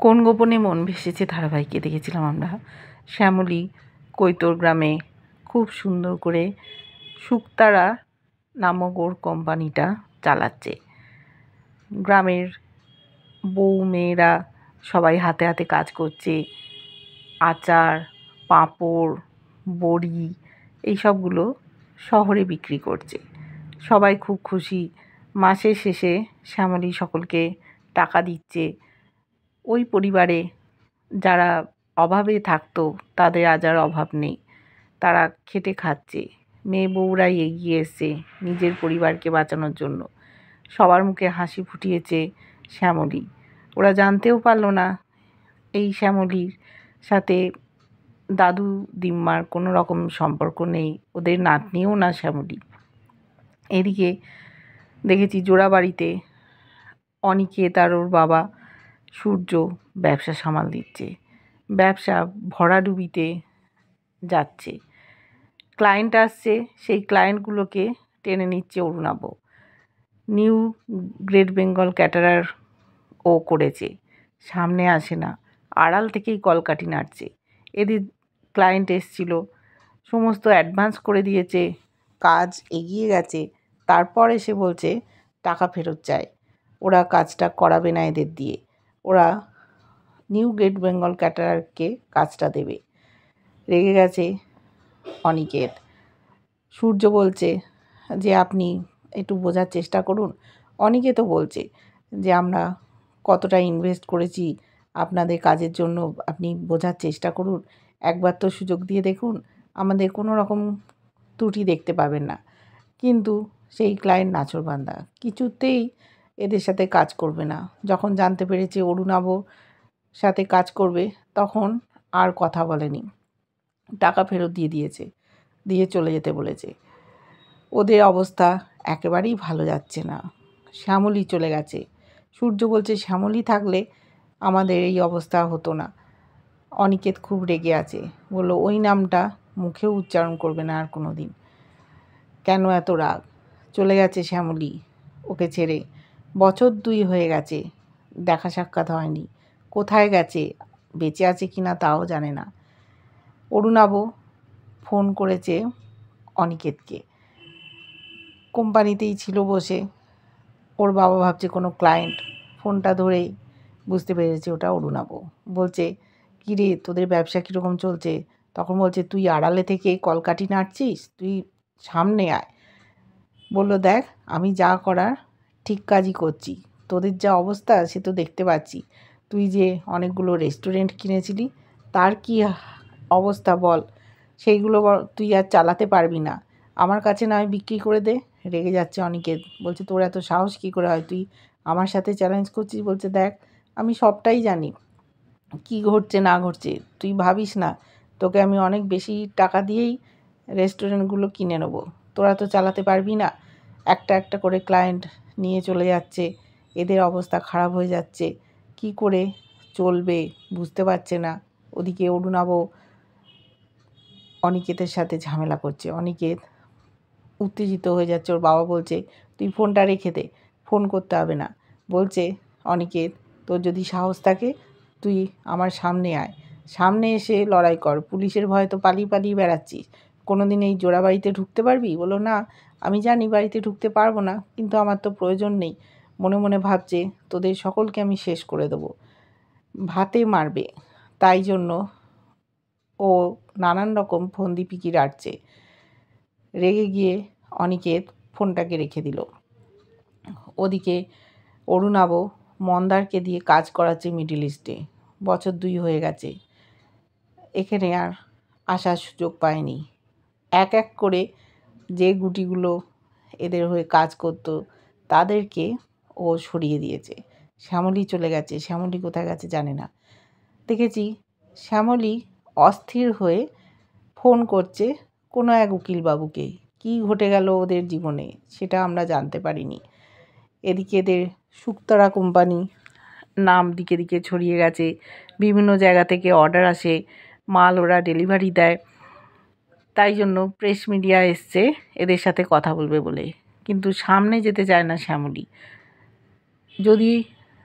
কোন গোপনে মন ভেসেছে ধারাবাহিকে দেখেছিলাম আমরা শ্যামলী কৈতর গ্রামে খুব সুন্দর করে শুকতারা নামক ওর কোম্পানিটা চালাচ্ছে। গ্রামের বউ মেয়েরা সবাই হাতে হাতে কাজ করছে, আচার, পাঁপড়, বড়ি এইসবগুলো শহরে বিক্রি করছে। সবাই খুব খুশি। মাসের শেষে শ্যামলী সকলকে টাকা দিচ্ছে। ওই পরিবারে যারা অভাবে থাকতো তাদের আজ আর অভাব নেই, তারা খেটে খাচ্ছে। মেয়ে বউরাই এগিয়ে এসছে নিজের পরিবারকে বাঁচানোর জন্য। সবার মুখে হাসি ফুটিয়েছে শ্যামলী। ওরা জানতেও পারল না এই শ্যামলীর সাথে দাদু দিম্মার কোনো রকম সম্পর্ক নেই, ওদের নাতনিও না শ্যামলী। এদিকে দেখেছি জোড়াবাড়িতে অনিকেত আর ওর বাবা সূর্য ব্যবসা সামাল দিচ্ছে। ব্যবসা ভরাডুবিতে যাচ্ছে। ক্লায়েন্ট আসছে, সেই ক্লায়েন্টগুলোকে টেনে নিচ্ছে Arunabh. New great Bengal caterer ও করেছে, সামনে আসে না, আড়াল থেকেই কলকাঠি নাড়ছে। এদের ক্লায়েন্ট এসছিল, সমস্ত অ্যাডভান্স করে দিয়েছে, কাজ এগিয়ে গেছে, তারপর এসে বলছে টাকা ফেরত চায়। ওরা কাজটা করাবে না এদের দিয়ে, ওরা নিউ গ্রেট বেঙ্গল ক্যাটারারকে কাজটা দেবে। রেগে গেছে অনিকেত। সূর্য বলছে যে আপনি একটু বোঝার চেষ্টা করুন। অনিকেতও বলছে যে আমরা কতটা ইনভেস্ট করেছি আপনাদের কাজের জন্য, আপনি বোঝার চেষ্টা করুন, একবার তো সুযোগ দিয়ে দেখুন, আমাদের কোনো রকম ত্রুটি দেখতে পাবেন না। কিন্তু সেই ক্লায়েন্ট নাছোড়বান্দা, কিছুতেই এদের সাথে কাজ করবে না। যখন জানতে পেরেছে অরুণাব সাথে কাজ করবে তখন আর কথা বলেনি, টাকা ফেরত দিয়ে দিয়েছে, দিয়ে চলে যেতে বলেছে। ওদের অবস্থা একেবারেই ভালো যাচ্ছে না। শ্যামলী চলে গেছে। সূর্য বলছে শ্যামলী থাকলে আমাদের এই অবস্থা হতো না। অনিকেত খুব রেগে আছে, বললো ওই নামটা মুখেও উচ্চারণ করবে না আর কোনো দিন। কেন এত রাগ? চলে গেছে শ্যামলী ওকে ছেড়ে, বছর 2 হয়ে গেছে, দেখা সাক্ষাৎ হয়নি। কোথায় গেছে, বেঁচে আছে কি না তাও জানে না। অরুণাব ফোন করেছে অনিকেতকে, কোম্পানিতেই ছিল বসে। ওর বাবা ভাবছে কোনো ক্লায়েন্ট, ফোনটা ধরেই বুঝতে পেরেছে ওটা অরুণাব। বলছে কী রে, তোদের ব্যবসা কীরকম চলছে? তখন বলছে তুই আড়ালে থেকে কলকাঠি নাড়ছিস, তুই সামনে আয়। বললো দেখ আমি যা করার ঠিক কাজই করছি, তোদের যা অবস্থা সে তো দেখতে পাচ্ছি। তুই যে অনেকগুলো রেস্টুরেন্ট কিনেছিলি তার কি অবস্থা বল, সেইগুলো তুই আর চালাতে পারবি না, আমার কাছে নয় বিক্রি করে দে। রেগে যাচ্ছে অনিকেত, বলছে তোর এত সাহস কী করে হয়, তুই আমার সাথে চ্যালেঞ্জ করছিস? বলছে দেখ আমি সবটাই জানি, কি ঘটছে না ঘটছে, তুই ভাবিস না তোকে আমি অনেক বেশি টাকা দিয়েই রেস্টুরেন্টগুলো কিনে নেবো, তোরা তো চালাতে পারবি না। একটা একটা করে ক্লায়েন্ট নিয়ে চলে যাচ্ছে, এদের অবস্থা খারাপ হয়ে যাচ্ছে, কি করে চলবে বুঝতে পারছে না। ওদিকে অরুণাব অনিকেতের সাথে ঝামেলা করছে। অনিকেত উত্তেজিত হয়ে যাচ্ছে। ওর বাবা বলছে তুই ফোনটা রেখে দে, ফোন করতে হবে না। বলছে অনিকেত তোর যদি সাহস থাকে তুই আমার সামনে আয়, সামনে এসে লড়াই কর, পুলিশের ভয়ে তো পালিয়ে পালিয়ে বেড়াচ্ছিস, কোনো দিন এই জোড়া বাড়িতে ঢুকতে পারবি? বলো না আমি জানি বাড়িতে ঢুকতে পারবো না, কিন্তু আমার তো প্রয়োজন নেই। মনে মনে ভাবছে তোদের সকলকে আমি শেষ করে দেবো, ভাতে মারবে। তাই জন্য ও নানান রকম ফন্দি ফিকির আটছে। রেগে গিয়ে অনিকেত ফোনটাকে রেখে দিল। ওদিকে অরুণাব মন্দারকে দিয়ে কাজ করাচ্ছে মিডল ইস্টে, বছর 2 হয়ে গেছে, এখানে আর আসার সুযোগ পায়নি। এক এক করে যে গুটিগুলো এদের হয়ে কাজ করত তাদেরকে ও সরিয়ে দিয়েছে। শ্যামলী চলে গেছে, শ্যামলী কোথায় গেছে জানে না। দেখেছি শ্যামলী অস্থির হয়ে ফোন করছে কোনো এক উকিলবাবুকে। কী ঘটে গেল ওদের জীবনে সেটা আমরা জানতে পারিনি। এদিকে এদের শুকতারা কোম্পানি নাম দিকে দিকে ছড়িয়ে গেছে, বিভিন্ন জায়গা থেকে অর্ডার আসে, মাল ওরা ডেলিভারি দেয়। তাই জন্য প্রেস মিডিয়া এসছে এদের সাথে কথা বলবে বলে, কিন্তু সামনে যেতে চায় না শ্যামলী। যদি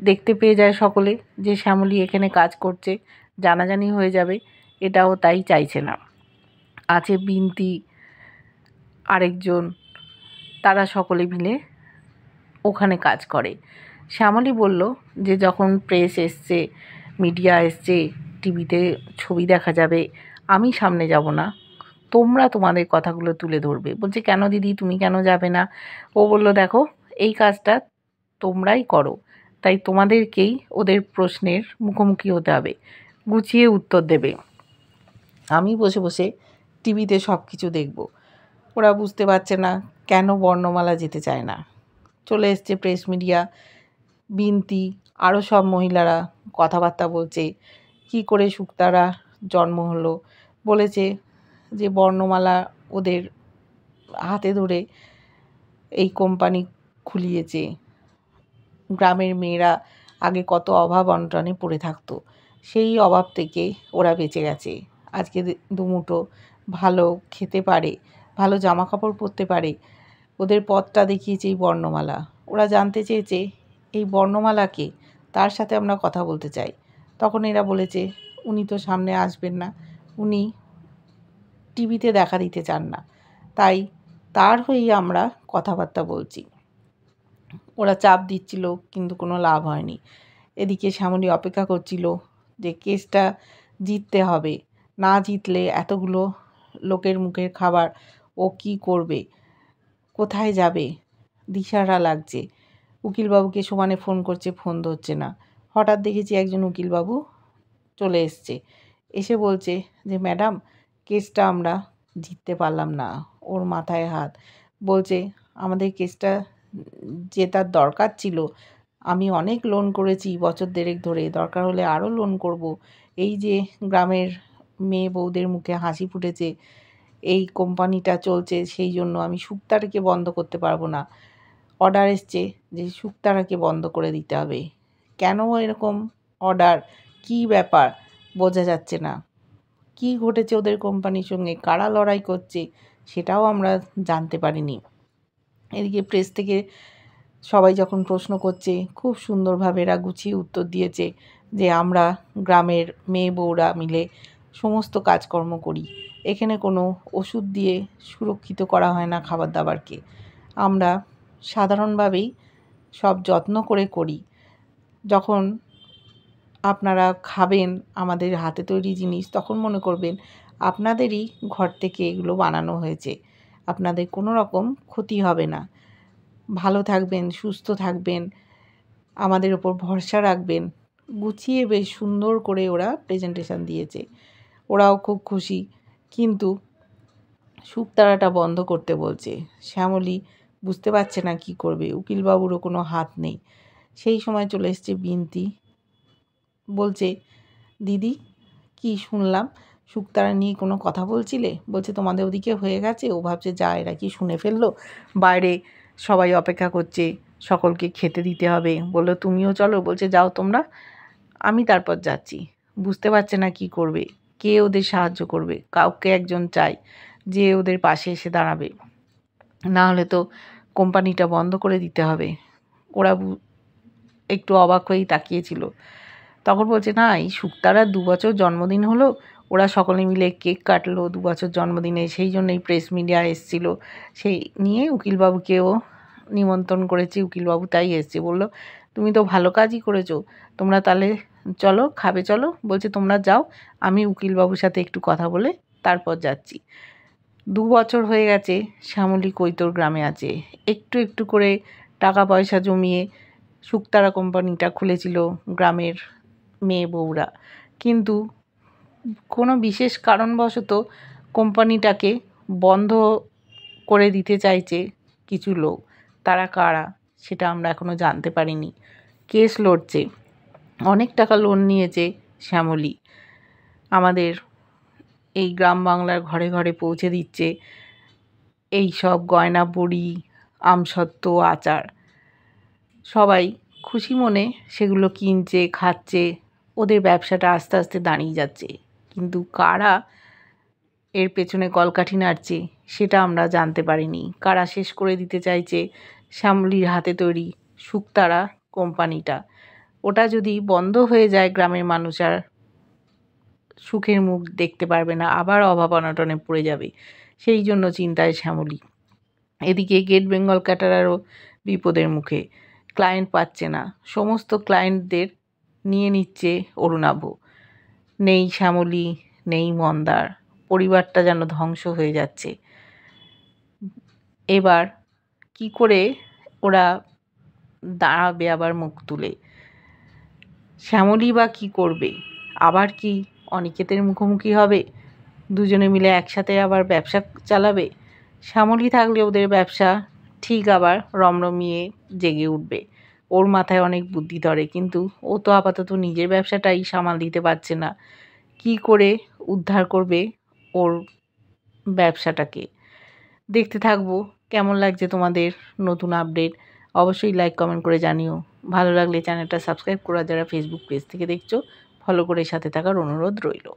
দেখতে পেয়ে যায় সকলে যে শ্যামলী এখানে কাজ করছে, জানাজানি হয়ে যাবে, এটাও তাই চাইছে না। আছে বিনতি, আরেকজন, তারা সকলে মিলে ওখানে কাজ করে। শ্যামলী বলল যে যখন প্রেস এসছে, মিডিয়া এসছে, টিভিতে ছবি দেখা যাবে, আমি সামনে যাব না, তোমরা তোমাদের কথাগুলো তুলে ধরবে। বলছে কেন দিদি, তুমি কেন যাবে না? ও বলল দেখো, এই কাজটা তোমরাই করো, তাই তোমাদেরকেই ওদের প্রশ্নের মুখোমুখি হতে হবে, গুছিয়ে উত্তর দেবে। আমি বসে বসে টিভিতে সব কিছু দেখব। ওরা বুঝতে পারছে না কেন বর্ণমালা যেতে চায় না। চলে এসছে প্রেস মিডিয়া, বিনতি, আরও সব মহিলারা কথাবার্তা বলছে, কি করে শুক্তারা জন্ম হলো। বলেছে যে বর্ণমালা ওদের হাতে ধরে এই কোম্পানি খুলিয়েছে। গ্রামের মেয়েরা আগে কত অভাব অনটনে পড়ে থাকতো, সেই অভাব থেকে ওরা বেঁচে গেছে, আজকে দুমুঠো ভালো খেতে পারে, ভালো জামা কাপড় পরতে পারে। ওদের পথটা দেখিয়েছে এই বর্ণমালা। ওরা জানতে চেয়েছে এই বর্ণমালাকে, তার সাথে আমরা কথা বলতে চাই। তখন এরা বলেছে উনি তো সামনে আসবেন না, উনি টিভিতে দেখা দিতে চান না, তাই তার হয়েই আমরা কথাবার্তা বলছি। ওরা চাপ দিচ্ছিল, কিন্তু কোনো লাভ হয়নি। এদিকে শ্যামলী অপেক্ষা করছিল যে কেসটা জিততে হবে, না জিতলে এতগুলো লোকের মুখের খাবার ও কি করবে, কোথায় যাবে, দিশাহারা লাগছে। উকিলবাবুকে সমানে ফোন করছে, ফোন ধরছে না। হঠাৎ দেখেছি একজন উকিলবাবু চলে এসছে, এসে বলছে যে ম্যাডাম, কেসটা আমরা জিততে পারলাম না। ওর মাথায় হাত, বলছে আমাদের কেসটা জেতার দরকার ছিল, আমি অনেক লোন করেছি বছর দেড়েক ধরে, দরকার হলে আরও লোন করব। এই যে গ্রামের মেয়ে বউদের মুখে হাসি ফুটেছে, এই কোম্পানিটা চলছে, সেই জন্য আমি শুক্তারাকে বন্ধ করতে পারবো না। অর্ডার এসছে যে শুক্তারাকে বন্ধ করে দিতে হবে। কেন এরকম অর্ডার, কী ব্যাপার বোঝা যাচ্ছে না। কি ঘটেছে ওদের কোম্পানির সঙ্গে, কারা লড়াই করছে, সেটাও আমরা জানতে পারিনি। এদিকে প্রেস থেকে সবাই যখন প্রশ্ন করছে, খুব সুন্দরভাবে এরা গুছিয়ে উত্তর দিয়েছে যে আমরা গ্রামের মেয়ে বউরা মিলে সমস্ত কাজকর্ম করি, এখানে কোনো ওষুধ দিয়ে সুরক্ষিত করা হয় না খাবার দাবারকে, আমরা সাধারণভাবেই সব যত্ন করে করি। যখন আপনারা খাবেন আমাদের হাতে তৈরি জিনিস, তখন মনে করবেন আপনাদেরই ঘর থেকে এগুলো বানানো হয়েছে, আপনাদের কোনো রকম ক্ষতি হবে না, ভালো থাকবেন, সুস্থ থাকবেন, আমাদের ওপর ভরসা রাখবেন। গুছিয়ে বেশ সুন্দর করে ওরা প্রেজেন্টেশন দিয়েছে, ওরাও খুব খুশি। কিন্তু শুকতারাটা বন্ধ করতে বলছে। শ্যামলী বুঝতে পারছে না কি করবে, উকিলবাবুরও কোনো হাত নেই। সেই সময় চলে এসছে বিনতি, বলছে দিদি, কি শুনলাম, শুকতারা নিয়ে কোনো কথা বলছিলে? বলছে তোমাদের ওদিকে হয়ে গেছে। ও ভাবছে যা, এরা কি শুনে ফেললো, বাইরে সবাই অপেক্ষা করছে, সকলকে খেতে দিতে হবে। বললো তুমিও চলো। বলছে যাও তোমরা, আমি তারপর যাচ্ছি। বুঝতে পারছে না কি করবে, কে ওদের সাহায্য করবে। কাউকে একজন চাই যে ওদের পাশে এসে দাঁড়াবে, না হলে তো কোম্পানিটা বন্ধ করে দিতে হবে। ওরা একটু অবাক হয়েই তাকিয়েছিল। তখন বলছে না, এই শুকতারার 2 বছর জন্মদিন হলো, ওরা সকলে মিলে কেক কাটলো 2 বছর জন্মদিনে, সেই জন্যই প্রেস মিডিয়া এসেছিল, সেই নিয়ে উকিলবাবুকেও নিমন্ত্রণ করেছি, উকিলবাবু তাই এসছে। বলল তুমি তো ভালো কাজই করেছো, তোমরা তাহলে চলো, খাবে চলো। বলছে তোমরা যাও, আমি উকিলবাবুর সাথে একটু কথা বলে তারপর যাচ্ছি। 2 বছর হয়ে গেছে শ্যামলী কৈতর গ্রামে আছে, একটু একটু করে টাকা পয়সা জমিয়ে শুকতারা কোম্পানিটা খুলেছিল গ্রামের মেয়ে বউরা। কিন্তু কোনো বিশেষ কারণবশত কোম্পানিটাকে বন্ধ করে দিতে চাইছে কিছু লোক। তারা কারা সেটা আমরা এখনও জানতে পারিনি। কেস লড়ছে, অনেক টাকা লোন নিয়েছে শ্যামলী, আমাদের এই গ্রাম বাংলার ঘরে ঘরে পৌঁছে দিচ্ছে এই সব গয়না বড়ি, আমসত্ত্ব, আচার। সবাই খুশি মনে সেগুলো কিনছে, খাচ্ছে, ওদের ব্যবসাটা আস্তে আস্তে দাঁড়িয়ে যাচ্ছে। কিন্তু কারা এর পেছনে কলকাঠি নাড়ছে সেটা আমরা জানতে পারিনি। কারা শেষ করে দিতে চাইছে শ্যামলীর হাতে তৈরি শুকতারা কোম্পানিটা। ওটা যদি বন্ধ হয়ে যায় গ্রামের মানুষ আর সুখের মুখ দেখতে পারবে না, আবার অভাব অনটনে পড়ে যাবে। সেই জন্য চিন্তায় শ্যামলী। এদিকে গেট বেঙ্গল ক্যাটারারও বিপদের মুখে, ক্লায়েন্ট পাচ্ছে না, সমস্ত ক্লায়েন্টদের নিয়ে নিচ্ছে অরুণাভ। নেই শ্যামলী, নেই মন্দার, পরিবারটা যেন ধ্বংস হয়ে যাচ্ছে। এবার কি করে ওরা দাঁড়াবে আবার মুখ তুলে? শ্যামলী বা কী করবে? আবার কি অনিকেতের মুখোমুখি হবে? দুজনে মিলে একসাথে আবার ব্যবসা চালাবে? শ্যামলী থাকলে ওদের ব্যবসা ঠিক আবার রমরমিয়ে জেগে উঠবে। ওর মাথায় অনেক বুদ্ধি ধরে, কিন্তু ও তো আপাতত নিজের ব্যবসাটাই সামাল দিতে পারছে না। কি করে উদ্ধার করবে ওর ব্যবসাটাকে? দেখতে থাকবো। কেমন লাগছে তোমাদের নতুন আপডেট? অবশ্যই লাইক কমেন্ট করে জানিও। ভালো লাগলে চ্যানেলটা সাবস্ক্রাইব করা, যারা ফেসবুক পেজ থেকে দেখছো ফলো করে সাথে থাকার অনুরোধ রইল।